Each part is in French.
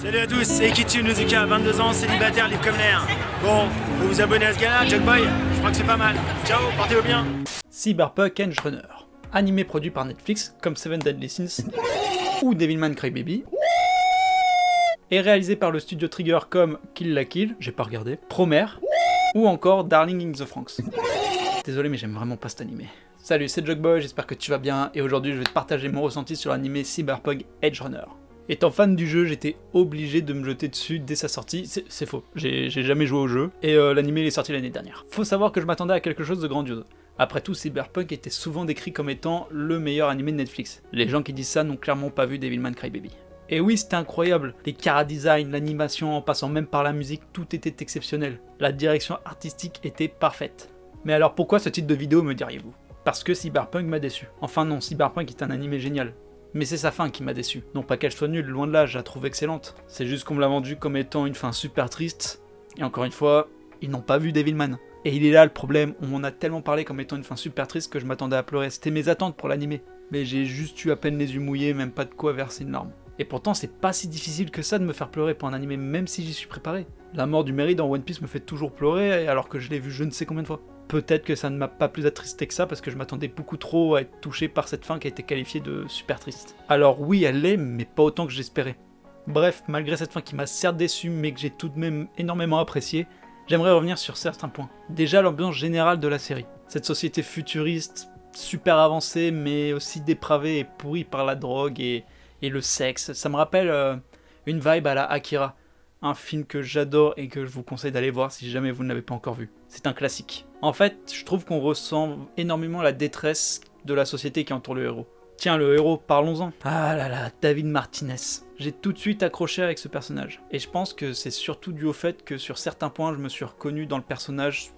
Salut à tous, c'est Ikitu Nozuka, 22 ans, célibataire, libre comme l'air. Bon, vous vous abonnez à ce gars-là, Jugboy? Je crois que c'est pas mal. Ciao, portez-vous bien. Cyberpunk Edge Runner, animé produit par Netflix comme Seven Deadly Sins ou Devilman Crybaby, et réalisé par le studio Trigger comme Kill la Kill, j'ai pas regardé, Promare, ou encore Darling in the Franxx. Désolé mais j'aime vraiment pas cet animé. Salut, c'est Jugboy, j'espère que tu vas bien, et aujourd'hui je vais te partager mon ressenti sur l'animé Cyberpunk Edge Runner. Étant fan du jeu, j'étais obligé de me jeter dessus dès sa sortie, c'est faux, j'ai jamais joué au jeu, et l'animé il est sorti l'année dernière. Faut savoir que je m'attendais à quelque chose de grandiose. Après tout, Cyberpunk était souvent décrit comme étant le meilleur animé de Netflix. Les gens qui disent ça n'ont clairement pas vu Devilman Crybaby. Et oui, c'était incroyable, les chara-design, l'animation, en passant même par la musique, tout était exceptionnel. La direction artistique était parfaite. Mais alors pourquoi ce titre de vidéo, me diriez-vous? Parce que Cyberpunk m'a déçu. Enfin non, Cyberpunk est un animé génial. Mais c'est sa fin qui m'a déçu. Non pas qu'elle soit nulle, loin de là, je la trouve excellente. C'est juste qu'on me l'a vendu comme étant une fin super triste. Et encore une fois, ils n'ont pas vu Devilman. Et il est là le problème, on m'en a tellement parlé comme étant une fin super triste que je m'attendais à pleurer. C'était mes attentes pour l'animé. Mais j'ai juste eu à peine les yeux mouillés, même pas de quoi verser une larme. Et pourtant c'est pas si difficile que ça de me faire pleurer pour un animé, même si j'y suis préparé. La mort du Merry dans One Piece me fait toujours pleurer, alors que je l'ai vu je ne sais combien de fois. Peut-être que ça ne m'a pas plus attristé que ça, parce que je m'attendais beaucoup trop à être touché par cette fin qui a été qualifiée de super triste. Alors oui, elle l'est, mais pas autant que j'espérais. Bref, malgré cette fin qui m'a certes déçu, mais que j'ai tout de même énormément apprécié, j'aimerais revenir sur certains points. Déjà l'ambiance générale de la série. Cette société futuriste, super avancée, mais aussi dépravée et pourrie par la drogue et le sexe. Ça me rappelle une vibe à la Akira, un film que j'adore et que je vous conseille d'aller voir si jamais vous ne l'avez pas encore vu. C'est un classique. En fait, je trouve qu'on ressent énormément la détresse de la société qui entoure le héros. Tiens, le héros, parlons-en. Ah là là, David Martinez. J'ai tout de suite accroché avec ce personnage. Et je pense que c'est surtout dû au fait que sur certains points, je me suis reconnu dans le personnage,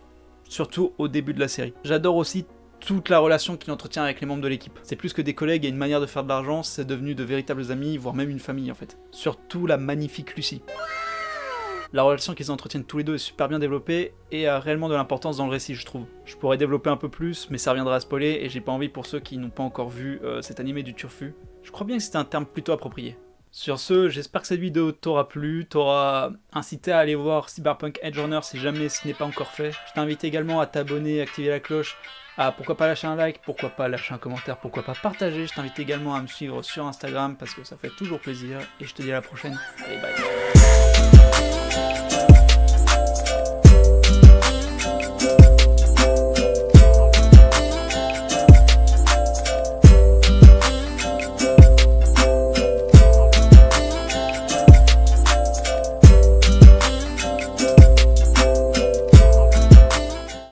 surtout au début de la série. J'adore aussi toute la relation qu'il entretient avec les membres de l'équipe. C'est plus que des collègues et une manière de faire de l'argent, c'est devenu de véritables amis, voire même une famille en fait. Surtout la magnifique Lucy. La relation qu'ils entretiennent tous les deux est super bien développée et a réellement de l'importance dans le récit, je trouve. Je pourrais développer un peu plus, mais ça reviendra à spoiler et j'ai pas envie pour ceux qui n'ont pas encore vu cet animé du turfu. Je crois bien que c'était un terme plutôt approprié. Sur ce, j'espère que cette vidéo t'aura plu, t'aura incité à aller voir Cyberpunk Edge Runner si jamais ce n'est pas encore fait. Je t'invite également à t'abonner, activer la cloche, à pourquoi pas lâcher un like, pourquoi pas lâcher un commentaire, pourquoi pas partager. Je t'invite également à me suivre sur Instagram parce que ça fait toujours plaisir et je te dis à la prochaine. Allez, bye.